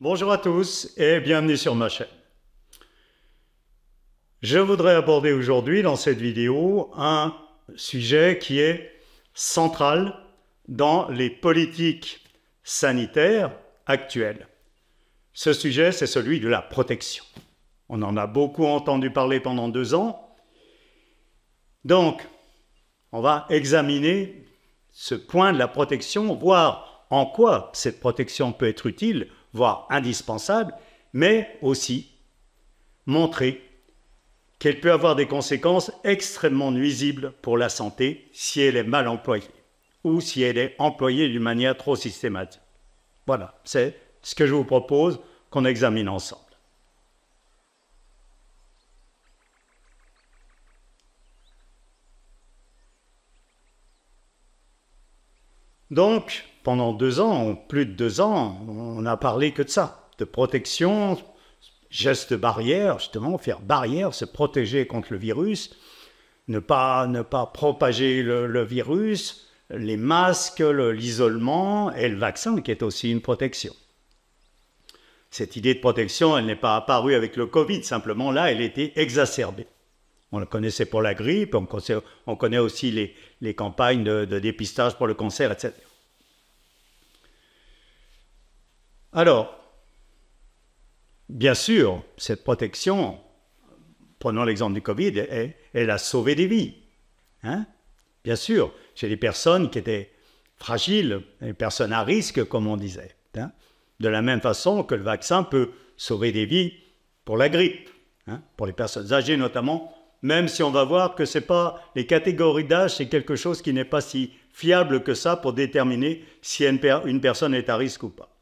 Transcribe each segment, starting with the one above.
Bonjour à tous et bienvenue sur ma chaîne. Je voudrais aborder aujourd'hui dans cette vidéo un sujet qui est central dans les politiques sanitaires actuelles. Ce sujet, c'est celui de la protection. On en a beaucoup entendu parler pendant 2 ans. Donc, on va examiner ce point de la protection, voir en quoi cette protection peut être utile, voire indispensable, mais aussi montrer qu'elle peut avoir des conséquences extrêmement nuisibles pour la santé si elle est mal employée ou si elle est employée d'une manière trop systématique. Voilà, c'est ce que je vous propose qu'on examine ensemble. Donc, pendant 2 ans, plus de 2 ans, on n'a parlé que de ça, de protection, gestes barrières, justement, faire barrière, se protéger contre le virus, ne pas propager le virus, les masques, l'isolement et le vaccin qui est aussi une protection. Cette idée de protection, elle n'est pas apparue avec le Covid, simplement là, elle était exacerbée. On le connaissait pour la grippe, on connaît aussi les campagnes de dépistage pour le cancer, etc. Alors, bien sûr, cette protection, prenons l'exemple du Covid, elle a sauvé des vies. Hein? Bien sûr, chez des personnes qui étaient fragiles, des personnes à risque, comme on disait. Hein? De la même façon que le vaccin peut sauver des vies pour la grippe, hein? Pour les personnes âgées notamment, même si on va voir que c'est pas les catégories d'âge, c'est quelque chose qui n'est pas si fiable que ça pour déterminer si une personne est à risque ou pas.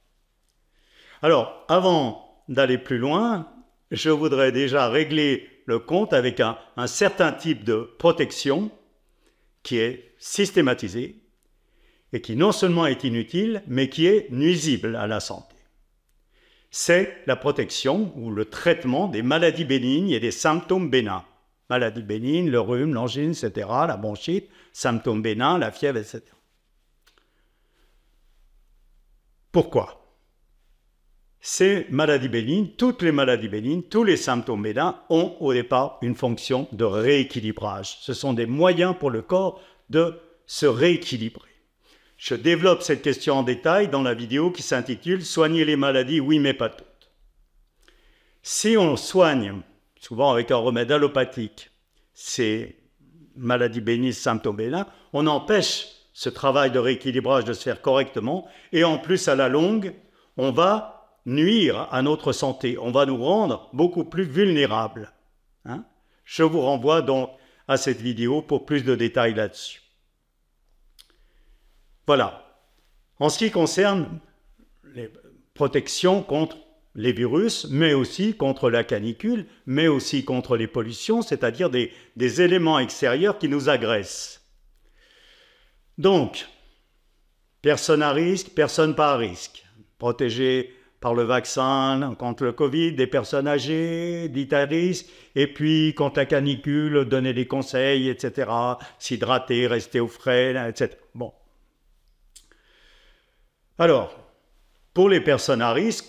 Alors, avant d'aller plus loin, je voudrais déjà régler le compte avec un certain type de protection qui est systématisé et qui non seulement est inutile, mais qui est nuisible à la santé. C'est la protection ou le traitement des maladies bénignes et des symptômes bénins. Maladies bénignes, le rhume, l'angine, etc., la bronchite, symptômes bénins, la fièvre, etc. Pourquoi ? Ces maladies bénignes, toutes les maladies bénignes, tous les symptômes bénins ont au départ une fonction de rééquilibrage. Ce sont des moyens pour le corps de se rééquilibrer. Je développe cette question en détail dans la vidéo qui s'intitule « Soigner les maladies, oui mais pas toutes ». Si on soigne, souvent avec un remède allopathique, ces maladies bénignes, symptômes bénins, on empêche ce travail de rééquilibrage de se faire correctement et en plus à la longue, on va nuire à notre santé, on va nous rendre beaucoup plus vulnérables. Hein? Je vous renvoie donc à cette vidéo pour plus de détails là-dessus. Voilà. En ce qui concerne les protections contre les virus, mais aussi contre la canicule, mais aussi contre les pollutions, c'est-à-dire des éléments extérieurs qui nous agressent. Donc, personne à risque, personne pas à risque. Protégé par le vaccin contre le Covid, des personnes âgées, dites à risque, et puis contre la canicule, donner des conseils, etc., s'hydrater, rester au frais, etc. Bon. Alors, pour les personnes à risque,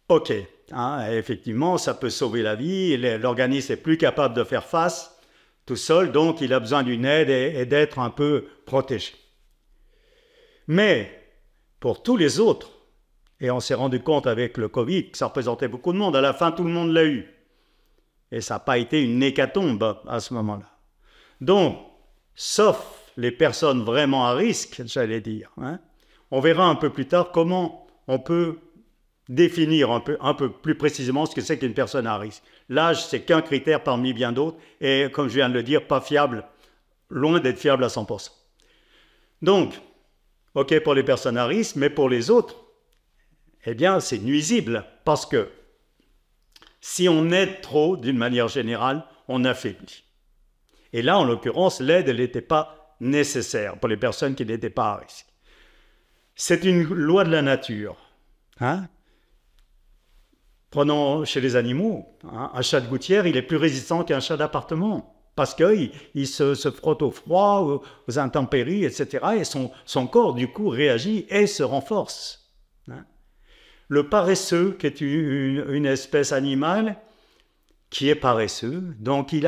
ok, hein, effectivement, ça peut sauver la vie, l'organisme est plus capable de faire face tout seul, donc il a besoin d'une aide et d'être un peu protégé. Mais, pour tous les autres, et on s'est rendu compte avec le Covid que ça représentait beaucoup de monde. À la fin, tout le monde l'a eu. Et ça n'a pas été une hécatombe à ce moment-là. Donc, sauf les personnes vraiment à risque, j'allais dire, hein, on verra un peu plus tard comment on peut définir un peu plus précisément ce que c'est qu'une personne à risque. L'âge, c'est qu'un critère parmi bien d'autres, et comme je viens de le dire, pas fiable, loin d'être fiable à 100%. Donc, ok pour les personnes à risque, mais pour les autres, eh bien, c'est nuisible parce que si on aide trop, d'une manière générale, on affaiblit. Et là, en l'occurrence, l'aide, elle n'était pas nécessaire pour les personnes qui n'étaient pas à risque. C'est une loi de la nature. Hein? Prenons chez les animaux, hein, un chat de gouttière, il est plus résistant qu'un chat d'appartement parce qu'il se frotte au froid, aux intempéries, etc. Et son corps, du coup, réagit et se renforce. Hein? le paresseux, qui est une espèce animale, qui est paresseux, donc il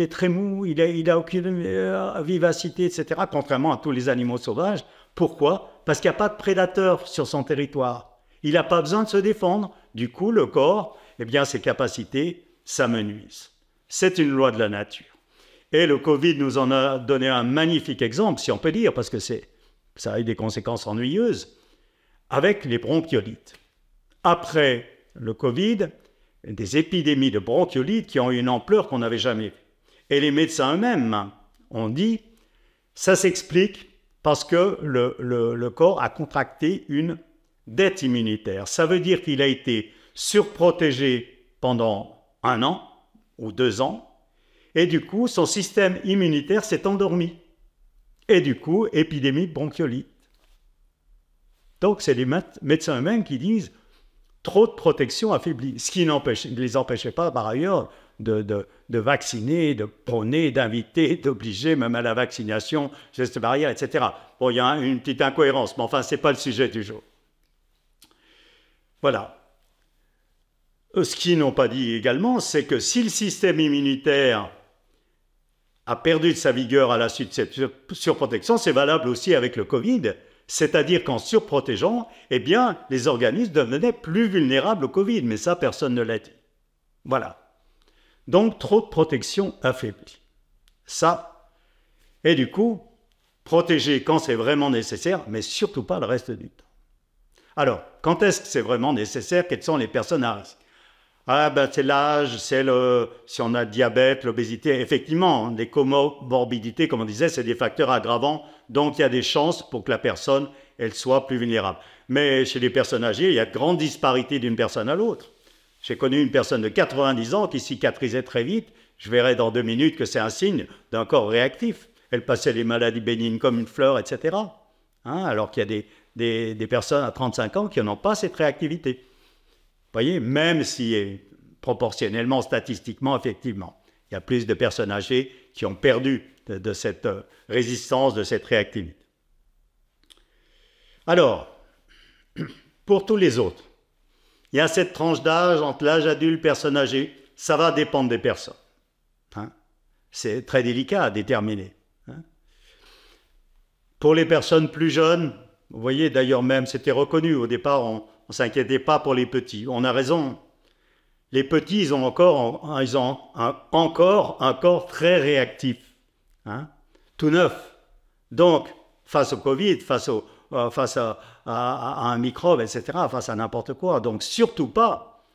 est très mou, il a aucune vivacité, etc., contrairement à tous les animaux sauvages. Pourquoi? Parce qu'il n'y a pas de prédateur sur son territoire. Il n'a pas besoin de se défendre. Du coup, le corps, eh bien, ses capacités s'amenuisent. C'est une loi de la nature. Et le Covid nous en a donné un magnifique exemple, si on peut dire, parce que ça a eu des conséquences ennuyeuses, avec les bronchiolites. Après le Covid, des épidémies de bronchiolite qui ont eu une ampleur qu'on n'avait jamais vue. Et les médecins eux-mêmes ont dit, ça s'explique parce que le corps a contracté une dette immunitaire. Ça veut dire qu'il a été surprotégé pendant 1 an ou 2 ans, et du coup, son système immunitaire s'est endormi. Et du coup, épidémie de bronchiolite. Donc, c'est les médecins eux-mêmes qui disent trop de protection affaiblie, ce qui ne les empêchait pas, par ailleurs, de vacciner, de prôner, d'inviter, d'obliger, même à la vaccination, gestes barrières, etc. Bon, il y a une petite incohérence, mais enfin, ce n'est pas le sujet du jour. Voilà. Ce qu'ils n'ont pas dit également, c'est que si le système immunitaire a perdu de sa vigueur à la suite de cette surprotection, c'est valable aussi avec le Covid, c'est-à-dire qu'en surprotégeant, eh bien, les organismes devenaient plus vulnérables au Covid, mais ça, personne ne l'a dit. Voilà. Donc, trop de protection affaiblie. Ça, et du coup, protéger quand c'est vraiment nécessaire, mais surtout pas le reste du temps. Alors, quand est-ce que c'est vraiment nécessaire? Quelles sont les personnes à risque? Ah ben c'est l'âge, c'est si on a le diabète, l'obésité. Effectivement, les comorbidités, comme on disait, c'est des facteurs aggravants, donc il y a des chances pour que la personne, elle soit plus vulnérable. Mais chez les personnes âgées, il y a de grandes disparités d'une personne à l'autre. J'ai connu une personne de 90 ans qui cicatrisait très vite. Je verrai dans 2 minutes que c'est un signe d'un corps réactif. Elle passait les maladies bénignes comme une fleur, etc. Alors qu'il y a des personnes à 35 ans qui n'ont pas cette réactivité. Vous voyez, même si proportionnellement, statistiquement, effectivement, il y a plus de personnes âgées qui ont perdu de cette résistance, de cette réactivité. Alors, pour tous les autres, il y a cette tranche d'âge entre l'âge adulte, personne âgée, ça va dépendre des personnes. C'est très délicat à déterminer. Pour les personnes plus jeunes, vous voyez d'ailleurs même, c'était reconnu au départ, on ne s'inquiétait pas pour les petits. On a raison. Les petits, ils ont encore un corps très réactif, tout neuf. Donc, face au Covid, face à un microbe, etc., face à n'importe quoi. Donc, surtout pas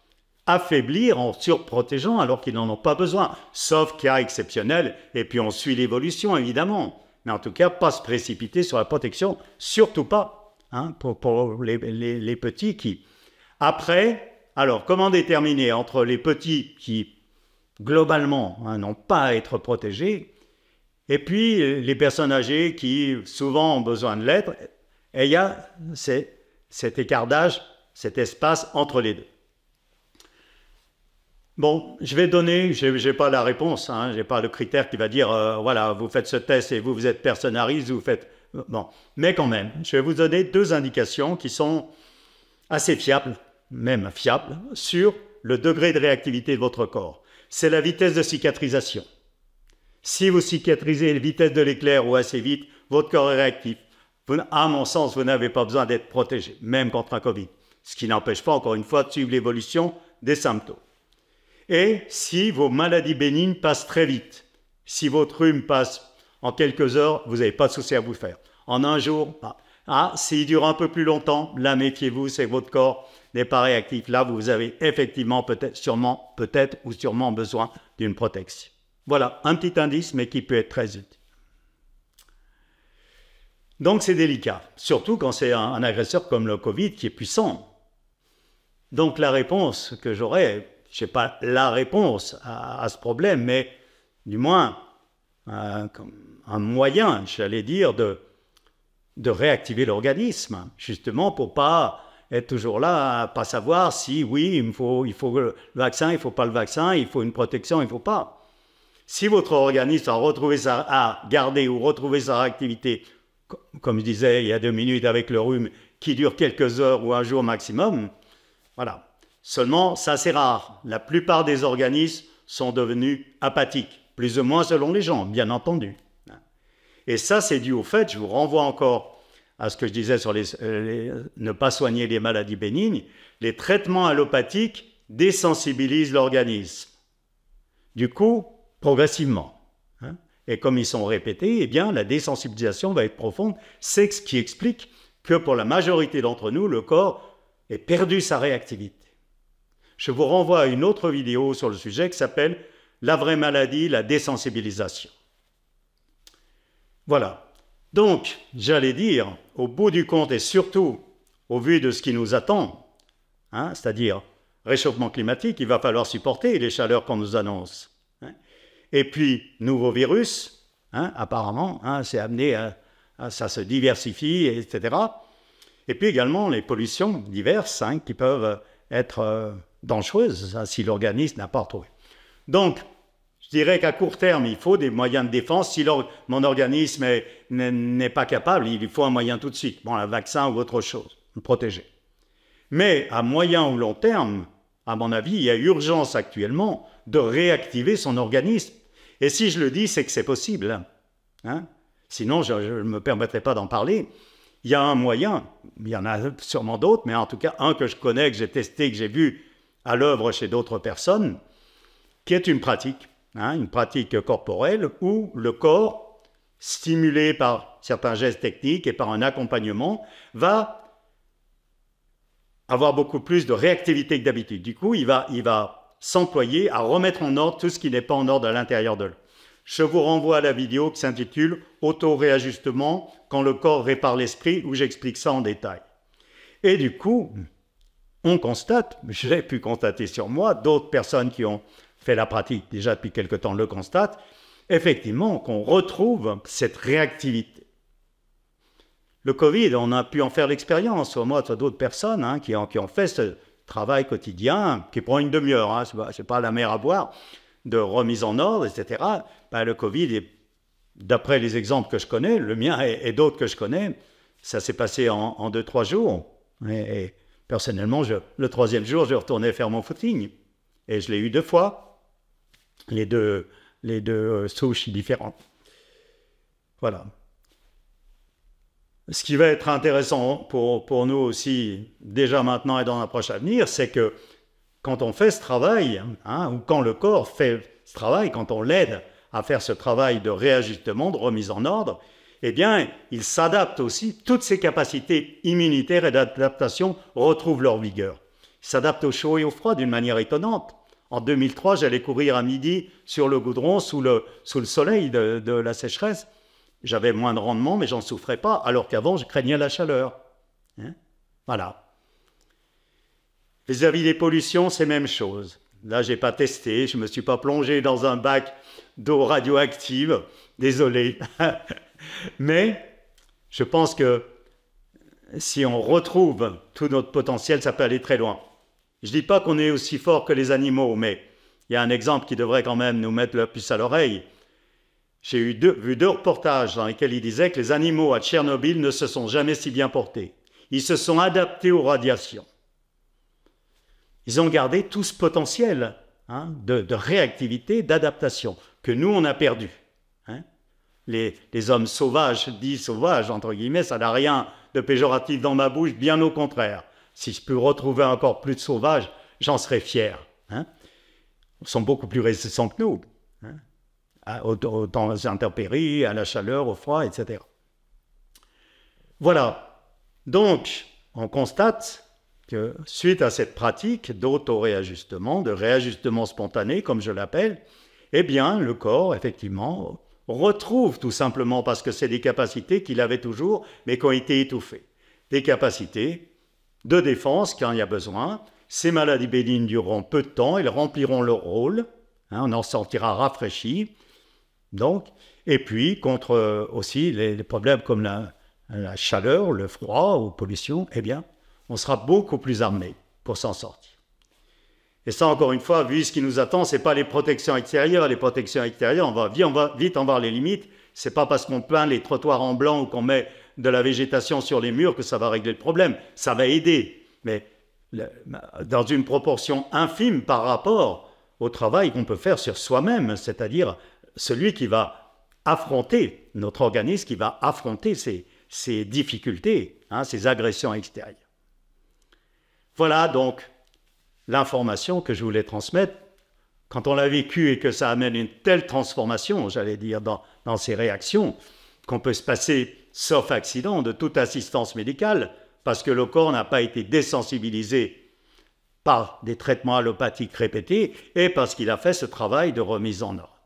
affaiblir en surprotégeant alors qu'ils n'en ont pas besoin. Sauf cas exceptionnel, et puis on suit l'évolution, évidemment. Mais en tout cas, pas se précipiter sur la protection, surtout pas, pour les petits qui... Après, alors, comment déterminer entre les petits qui, globalement, n'ont pas à être protégés, et puis les personnes âgées qui, souvent, ont besoin de l'être, et il y a cet écart d'âge, cet espace entre les deux. Bon, je vais donner, je n'ai pas la réponse, je n'ai pas le critère qui va dire, voilà, vous faites ce test et vous êtes personne à risque, vous faites... Bon, mais quand même, je vais vous donner 2 indications qui sont assez fiables, même fiables, sur le degré de réactivité de votre corps. C'est la vitesse de cicatrisation. Si vous cicatrisez à la vitesse de l'éclair ou assez vite, votre corps est réactif. À mon sens, vous n'avez pas besoin d'être protégé, même contre un Covid. Ce qui n'empêche pas, encore une fois, de suivre l'évolution des symptômes. Et si vos maladies bénignes passent très vite, si votre rhume passe en quelques heures, vous n'avez pas de souci à vous faire. En un jour, pas. S'il dure un peu plus longtemps, là, méfiez-vous, c'est que votre corps n'est pas réactif. Là, vous avez effectivement sûrement besoin d'une protection. Voilà, un petit indice, mais qui peut être très utile. Donc, c'est délicat, surtout quand c'est un agresseur comme le Covid qui est puissant. Donc, la réponse que j'aurais, je n'ai pas la réponse à ce problème, mais du moins un moyen, j'allais dire, de réactiver l'organisme, justement pour pas être toujours là, à pas savoir si oui, il faut le vaccin, il ne faut pas le vaccin, il faut une protection, il ne faut pas. Si votre organisme a gardé ou retrouvé sa réactivité, comme je disais il y a 2 minutes avec le rhume, qui dure quelques heures ou un jour maximum, Voilà. Seulement, ça c'est rare. La plupart des organismes sont devenus apathiques, plus ou moins selon les gens, bien entendu. Et ça, c'est dû au fait, je vous renvoie encore à ce que je disais sur ne pas soigner les maladies bénignes, les traitements allopathiques désensibilisent l'organisme. Du coup, progressivement. Et comme ils sont répétés, eh bien, la désensibilisation va être profonde. C'est ce qui explique que pour la majorité d'entre nous, le corps ait perdu sa réactivité. Je vous renvoie à une autre vidéo sur le sujet qui s'appelle « La vraie maladie, la désensibilisation ». Voilà. Donc, j'allais dire, au bout du compte et surtout au vu de ce qui nous attend, c'est-à-dire réchauffement climatique, il va falloir supporter les chaleurs qu'on nous annonce. Et puis, nouveau virus, apparemment, c'est amené à ça se diversifie, etc. Et puis également les pollutions diverses qui peuvent être dangereuses si l'organisme n'a pas retrouvé. Donc, je dirais qu'à court terme, il faut des moyens de défense. Si mon organisme n'est pas capable, il faut un moyen tout de suite. Bon, un vaccin ou autre chose, me protéger. Mais à moyen ou long terme, à mon avis, il y a urgence actuellement de réactiver son organisme. Et si je le dis, c'est que c'est possible. Sinon, je ne me permettrai pas d'en parler. Il y a un moyen, il y en a sûrement d'autres, mais en tout cas un que je connais, que j'ai testé, que j'ai vu à l'œuvre chez d'autres personnes, qui est une pratique corporelle où le corps, stimulé par certains gestes techniques et par un accompagnement, va avoir beaucoup plus de réactivité que d'habitude. Du coup, il va s'employer à remettre en ordre tout ce qui n'est pas en ordre à l'intérieur de lui. Je vous renvoie à la vidéo qui s'intitule « Auto-réajustement, quand le corps répare l'esprit » où j'explique ça en détail. Et du coup, on constate, j'ai pu constater sur moi, d'autres personnes qui ont fait la pratique déjà depuis quelque temps le constatent, effectivement qu'on retrouve cette réactivité. Le Covid, on a pu en faire l'expérience, moi, d'autres personnes qui ont fait ce travail quotidien, qui prend une demi-heure, c'est pas la mer à boire, de remise en ordre, etc. Le Covid, d'après les exemples que je connais, le mien et d'autres que je connais, ça s'est passé en 2-3 jours. Et personnellement, le 3e jour, je retournais faire mon footing. Et je l'ai eu 2 fois, les deux souches différentes. Voilà. Ce qui va être intéressant pour nous aussi, déjà maintenant et dans l'approche à venir, c'est que quand on fait ce travail, ou quand le corps fait ce travail, quand on l'aide à faire ce travail de réajustement, de remise en ordre, eh bien, il s'adapte aussi, toutes ses capacités immunitaires et d'adaptation retrouvent leur vigueur. Il s'adapte au chaud et au froid d'une manière étonnante. En 2003, j'allais courir à midi sur le goudron, sous le soleil de la sécheresse. J'avais moins de rendement, mais j'en souffrais pas, alors qu'avant, je craignais la chaleur. Voilà. Vis-à-vis des pollutions, c'est la même chose. Là, je n'ai pas testé, je ne me suis pas plongé dans un bac d'eau radioactive, désolé. Mais je pense que si on retrouve tout notre potentiel, ça peut aller très loin. Je ne dis pas qu'on est aussi fort que les animaux, mais il y a un exemple qui devrait quand même nous mettre la puce à l'oreille. J'ai vu 2 reportages dans lesquels il disait que les animaux à Tchernobyl ne se sont jamais si bien portés. Ils se sont adaptés aux radiations. Ils ont gardé tout ce potentiel de réactivité, d'adaptation, que nous, on a perdu. Les hommes sauvages, dits sauvages, entre guillemets, ça n'a rien de péjoratif dans ma bouche, bien au contraire. Si je peux retrouver encore plus de sauvages, j'en serais fier. Ils sont beaucoup plus résistants que nous. Aux intempéries, à la chaleur, au froid, etc. Voilà. Donc, on constate que suite à cette pratique d'auto-réajustement, de réajustement spontané, comme je l'appelle, eh bien, le corps, effectivement, retrouve tout simplement, parce que c'est des capacités qu'il avait toujours, mais qui ont été étouffées. Des capacités de défense quand il y a besoin. Ces maladies bénignes dureront peu de temps, elles rempliront leur rôle, on en sortira rafraîchi. Donc, et puis, contre aussi les problèmes comme la chaleur, le froid ou pollution, eh bien, on sera beaucoup plus armé pour s'en sortir. Et ça, encore une fois, vu ce qui nous attend, ce n'est pas les protections extérieures. Les protections extérieures, on va vite en voir les limites. Ce n'est pas parce qu'on peint les trottoirs en blanc ou qu'on met de la végétation sur les murs que ça va régler le problème. Ça va aider. Mais dans une proportion infime par rapport au travail qu'on peut faire sur soi-même, c'est-à-dire celui qui va affronter, notre organisme qui va affronter ces difficultés, ces agressions extérieures. Voilà donc l'information que je voulais transmettre. Quand on l'a vécu et que ça amène une telle transformation, j'allais dire, dans ces réactions, qu'on peut se passer, sauf accident, de toute assistance médicale, parce que le corps n'a pas été désensibilisé par des traitements allopathiques répétés et parce qu'il a fait ce travail de remise en ordre.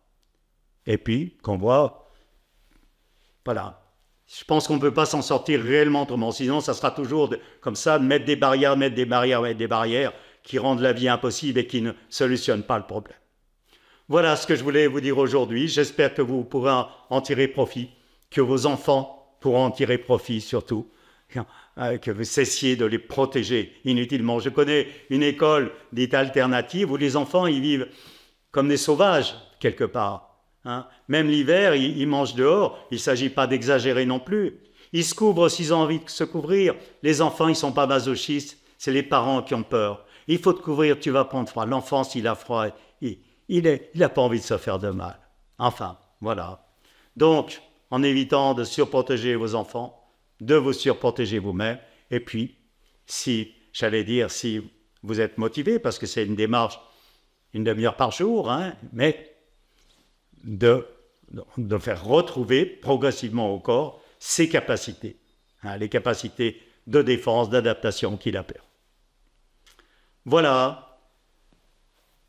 Et puis, qu'on voit, voilà, je pense qu'on ne peut pas s'en sortir réellement autrement, sinon ça sera toujours comme ça, de mettre des barrières, mettre des barrières, mettre des barrières, qui rendent la vie impossible et qui ne solutionnent pas le problème. Voilà ce que je voulais vous dire aujourd'hui. J'espère que vous pourrez en tirer profit, que vos enfants pourront en tirer profit surtout, que vous cessiez de les protéger inutilement. Je connais une école dite alternative où les enfants ils vivent comme des sauvages quelque part. Même l'hiver, ils mangent dehors. Il ne s'agit pas d'exagérer non plus. Ils se couvrent s'ils ont envie de se couvrir. Les enfants, ils ne sont pas masochistes. C'est les parents qui ont peur. Il faut te couvrir, tu vas prendre froid. L'enfant, s'il a froid, il n'a pas envie de se faire de mal. Enfin, voilà. Donc, en évitant de surprotéger vos enfants, de vous surprotéger vous-même, et puis, si vous êtes motivé, parce que c'est une démarche, une demi-heure par jour, mais de faire retrouver progressivement au corps ses capacités, les capacités de défense, d'adaptation qu'il a perdu. Voilà.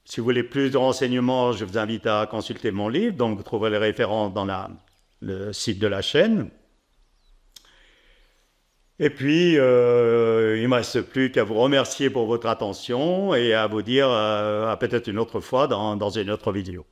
Si vous voulez plus de renseignements, je vous invite à consulter mon livre. Donc, vous trouverez les références dans le site de la chaîne. Et puis, il ne me reste plus qu'à vous remercier pour votre attention et à vous dire à peut-être une autre fois dans une autre vidéo.